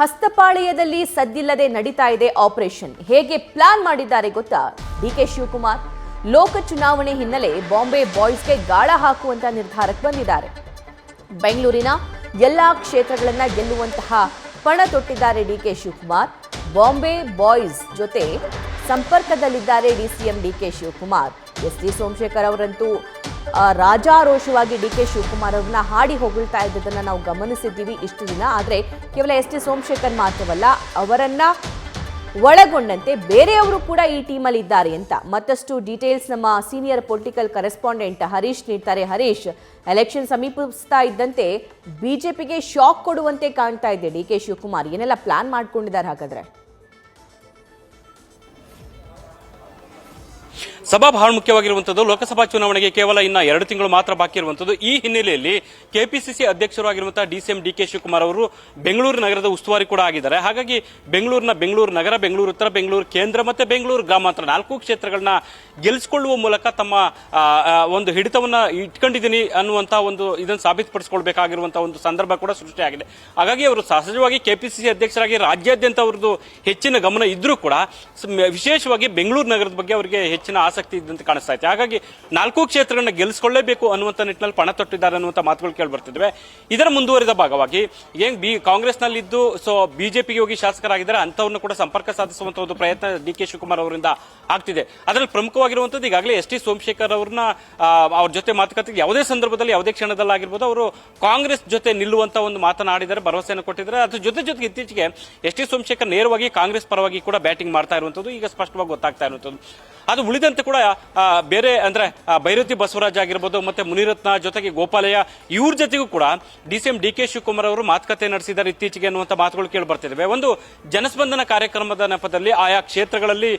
ಹಸ್ತಪಾಳಯದಲ್ಲಿ ಸದ್ದಿಲ್ಲದೆ ನಡೀತಾ ಇದೆ ಆಪರೇಷನ್. ಹೇಗೆ ಪ್ಲಾನ್ ಮಾಡಿದ್ದಾರೆ ಗೊತ್ತಾ? ಡಿಕೆ ಶಿವಕುಮಾರ್ ಲೋಕ ಚುನಾವಣೆ ಹಿನ್ನೆಲೆ ಬಾಂಬೆ ಬಾಯ್ಸ್ಗೆ ಗಾಳ ಹಾಕುವಂತ ನಿರ್ಧಾರಕ್ಕೆ ಬಂದಿದ್ದಾರೆ. ಬೆಂಗಳೂರಿನ ಎಲ್ಲಾ ಕ್ಷೇತ್ರಗಳನ್ನ ಗೆಲ್ಲುವಂತಹ ಪಣ ತೊಟ್ಟಿದ್ದಾರೆ ಡಿಕೆ ಶಿವಕುಮಾರ್. ಬಾಂಬೆ ಬಾಯ್ಸ್ ಜೊತೆ ಸಂಪರ್ಕದಲ್ಲಿದ್ದಾರೆ DCM DK Shivakumar. ST. Somashekar ಅವರಂತೂ ರಾಜಾರೋಷವಾಗಿ ಡಿಕೆ ಶಿವಕುಮಾರ್ ಅವ್ರನ್ನ ಹಾಡಿ ಹೊಗಳ್ತಾ ಇದ್ದದನ್ನ ನಾವು ಗಮನಿಸಿದ್ದೀವಿ ಇಷ್ಟು ದಿನ. ಆದರೆ ಕೇವಲ ಎಸ್.ಟಿ. ಸೋಮಶೇಖರ್ ಮಾತ್ರವಲ್ಲ, ಅವರನ್ನ ಒಳಗೊಂಡಂತೆ ಬೇರೆಯವರು ಕೂಡ ಈ ಟೀಮಲ್ಲಿ ಇದ್ದಾರೆ ಅಂತ ಮತ್ತಷ್ಟು ಡೀಟೇಲ್ಸ್ ನಮ್ಮ ಸೀನಿಯರ್ ಪೊಲಿಟಿಕಲ್ ಕರೆಸ್ಪಾಂಡೆಂಟ್ ಹರೀಶ್ ನೀಡ್ತಾರೆ. ಹರೀಶ್, ಎಲೆಕ್ಷನ್ ಸಮೀಪಿಸ್ತಾ ಇದ್ದಂತೆ ಬಿಜೆಪಿಗೆ ಶಾಕ್ ಕೊಡುವಂತೆ ಕಾಣ್ತಾ ಇದೆ ಡಿಕೆ ಶಿವಕುಮಾರ್. ಏನೆಲ್ಲ ಪ್ಲಾನ್ ಮಾಡ್ಕೊಂಡಿದ್ದಾರೆ ಹಾಗಾದ್ರೆ? ಸಭಾ ಬಹಳ ಮುಖ್ಯವಾಗಿರುವಂಥದ್ದು. ಲೋಕಸಭಾ ಚುನಾವಣೆಗೆ ಕೇವಲ ಇನ್ನ 2 ತಿಂಗಳು ಮಾತ್ರ ಬಾಕಿ ಇರುವಂಥದ್ದು. ಈ ಹಿನ್ನೆಲೆಯಲ್ಲಿ ಕೆಪಿಸಿಸಿ ಅಧ್ಯಕ್ಷರಾಗಿರುವಂತಹ ಡಿಸಿಎಂ ಡಿಕೆ ಶಿವಕುಮಾರ್ ಅವರು ಬೆಂಗಳೂರು ನಗರದ ಉಸ್ತುವಾರಿ ಕೂಡ ಆಗಿದ್ದಾರೆ. ಹಾಗಾಗಿ ಬೆಂಗಳೂರು ನಗರ, ಬೆಂಗಳೂರು ಉತ್ತರ, ಬೆಂಗಳೂರು ಕೇಂದ್ರ ಮತ್ತೆ ಬೆಂಗಳೂರು ಗ್ರಾಮಾಂತರ 4 ಕ್ಷೇತ್ರಗಳನ್ನ ಗೆಲ್ಲಿಸಿಕೊಳ್ಳುವ ಮೂಲಕ ತಮ್ಮ ಒಂದು ಹಿಡಿತವನ್ನ ಇಟ್ಕೊಂಡಿದ್ದೀನಿ ಅನ್ನುವಂತಹ ಒಂದು ಇದನ್ನು ಸಾಬೀತುಪಡಿಸಿಕೊಳ್ಬೇಕಾಗಿರುವಂತಹ ಒಂದು ಸಂದರ್ಭ ಕೂಡ ಸೃಷ್ಟಿಯಾಗಿದೆ. ಹಾಗಾಗಿ ಅವರು ಸಹಜವಾಗಿ ಕೆಪಿಸಿಸಿ ಅಧ್ಯಕ್ಷರಾಗಿ ರಾಜ್ಯಾದ್ಯಂತ ಅವರದ್ದು ಹೆಚ್ಚಿನ ಗಮನ ಇದ್ರೂ ಕೂಡ ವಿಶೇಷವಾಗಿ ಬೆಂಗಳೂರು ನಗರದ ಬಗ್ಗೆ ಅವರಿಗೆ ಹೆಚ್ಚಿನ ಆಸಕ್ತಿ ಇದ್ದಂತೆ ಕಾಣಿಸ್ತಾ ಇದೆ. ಹಾಗಾಗಿ 4 ಕ್ಷೇತ್ರಗಳನ್ನ ಗೆಲ್ಲಿಸಿಕೊಳ್ಳಲೇಬೇಕು ಅನ್ನುವಂಥ ನಿಟ್ಟಿನಲ್ಲಿ ಪಣ ತೊಟ್ಟಿದ್ದಾರೆ ಅನ್ನುವಂಥ ಮಾತುಗಳು ಕೇಳಿ ಬರ್ತಿದ್ವಿ. ಇದರ ಮುಂದುವರಿದ ಭಾಗವಾಗಿ ಏನ್ ಕಾಂಗ್ರೆಸ್ನಲ್ಲಿದ್ದು ಬಿಜೆಪಿಗೆ ಹೋಗಿ ಶಾಸಕರಾಗಿದ್ದಾರೆ ಅಂಥವ್ರನ್ನ ಕೂಡ ಸಂಪರ್ಕ ಸಾಧಿಸುವಂತ ಒಂದು ಪ್ರಯತ್ನ ಡಿಕೆ ಶಿವಕುಮಾರ್ ಅವರಿಂದ ಆಗ್ತಿದೆ. ಅದರಲ್ಲಿ ಪ್ರಮುಖವಾಗಿರುವಂಥದ್ದು ಈಗಾಗಲೇ ಎಸ್.ಟಿ. ಸೋಮಶೇಖರ್ ಅವ್ರನ್ನ ಅವ್ರ ಜೊತೆ ಮಾತುಕತೆಗೆ ಯಾವುದೇ ಸಂದರ್ಭದಲ್ಲಿ ಯಾವುದೇ ಕ್ಷಣದಲ್ಲಾಗಿರ್ಬೋದು ಅವರು ಕಾಂಗ್ರೆಸ್ ಜೊತೆ ನಿಲ್ಲುವಂತ ಒಂದು ಮಾತನಾಡಿದ್ದಾರೆ, ಭರವಸೆಯನ್ನು ಕೊಟ್ಟಿದ್ದಾರೆ. ಅದ್ರ ಜೊತೆಗೆ ಇತ್ತೀಚೆಗೆ ಎಸ್.ಟಿ. ಸೋಮಶೇಖರ್ ನೇರವಾಗಿ ಕಾಂಗ್ರೆಸ್ ಪರವಾಗಿ ಕೂಡ ಬ್ಯಾಟಿಂಗ್ ಮಾಡ್ತಾ ಇರುವಂಥದ್ದು ಈಗ ಸ್ಪಷ್ಟವಾಗಿ ಗೊತ್ತಾಗ್ತಾ ಇರುವಂಥದ್ದು. ಅದು ಉಳಿದಂತೆ ಕೂಡ ಬೇರೆ ಅಂದ್ರೆ ಭೈರತಿ ಬಸವರಾಜ್ ಆಗಿರ್ಬೋದು ಮತ್ತೆ ಮುನಿರತ್ನ ಜೊತೆಗೆ ಗೋಪಾಲಯ್ಯ ಇವ್ರ ಜೊತೆಗೂ ಕೂಡ ಡಿಸಿಎಂ ಡಿಕೆ ಶಿವಕುಮಾರ್ ಅವರು ಮಾತುಕತೆ ನಡೆಸಿದ್ದಾರೆ ಇತ್ತೀಚೆಗೆ ಅನ್ನುವಂಥ ಮಾತುಗಳು ಕೇಳಿ ಬರ್ತಿದ್ದಾವೆ. ಒಂದು ಜನಸ್ಪಂದನ ಕಾರ್ಯಕ್ರಮದ ನೆಪದಲ್ಲಿ ಆಯಾ ಕ್ಷೇತ್ರಗಳಲ್ಲಿ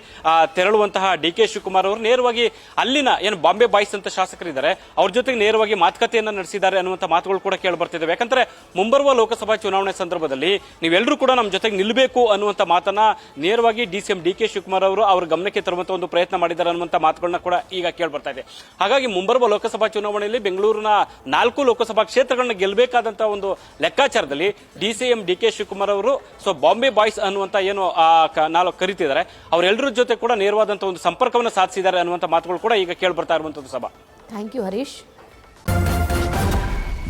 ತೆರಳುವಂತಹ ಡಿಕೆ ಶಿವಕುಮಾರ್ ಅವರು ನೇರವಾಗಿ ಅಲ್ಲಿನ ಏನು ಬಾಂಬೆ ಬಾಯ್ಸ್ ಅಂತ ಶಾಸಕರಿದ್ದಾರೆ ಅವ್ರ ಜೊತೆಗೆ ನೇರವಾಗಿ ಮಾತುಕತೆಯನ್ನ ನಡೆಸಿದ್ದಾರೆ ಅನ್ನುವಂಥ ಮಾತುಗಳು ಕೂಡ ಕೇಳಿ ಬರ್ತಿದ್ದಾವೆ. ಯಾಕಂದ್ರೆ ಮುಂಬರುವ ಲೋಕಸಭಾ ಚುನಾವಣೆ ಸಂದರ್ಭದಲ್ಲಿ ನೀವೆಲ್ಲರೂ ಕೂಡ ನಮ್ಮ ಜೊತೆಗೆ ನಿಲ್ಲಬೇಕು ಅನ್ನುವಂಥ ಮಾತನ್ನ ನೇರವಾಗಿ ಡಿಸಿಎಂ ಡಿಕೆ ಶಿವಕುಮಾರ್ ಅವರು ಅವ್ರ ಗಮನಕ್ಕೆ ತರುವಂತ ಒಂದು ಪ್ರಯತ್ನ ಮಾಡಿದ್ದಾರೆ ಅನ್ನುವಂಥ ಮಾತುಗಳನ್ನ ಕೂಡ ಈಗ ಕೇಳಿ ಬರ್ತಾ ಇದೆ. ಹಾಗಾಗಿ ಮುಂಬರುವ ಲೋಕಸಭಾ ಚುನಾವಣೆಯಲ್ಲಿ ಬೆಂಗಳೂರಿನ 4 ಲೋಕಸಭಾ ಕ್ಷೇತ್ರಗಳನ್ನ ಗೆಲ್ಲಬೇಕಾದಂತಹ ಒಂದು ಲೆಕ್ಕಾಚಾರದಲ್ಲಿ ಡಿಸಿಎಂ ಡಿಕೆ ಶಿವಕುಮಾರ್ ಅವರು ಬಾಂಬೆ ಬಾಯ್ಸ್ ಅನ್ನುವಂತ ಏನು ನಾವು ಕರಿತಿದ್ದಾರೆ ಅವರೆಲ್ಲರ ಜೊತೆ ಕೂಡ ನೇರವಾದಂತಹ ಒಂದು ಸಂಪರ್ಕವನ್ನು ಸಾಧಿಸಿದ್ದಾರೆ ಅನ್ನುವಂಥ ಮಾತುಗಳು ಕೂಡ ಈಗ ಕೇಳಿ ಬರ್ತಾ ಇರುವಂತದ್ದು. ಸಭಾ thank you Harish.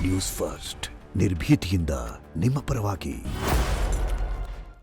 News first ನಿರ್ಭೀತಿಯಿಂದ ನಿಮ್ಮ ಪರವಾಗಿ.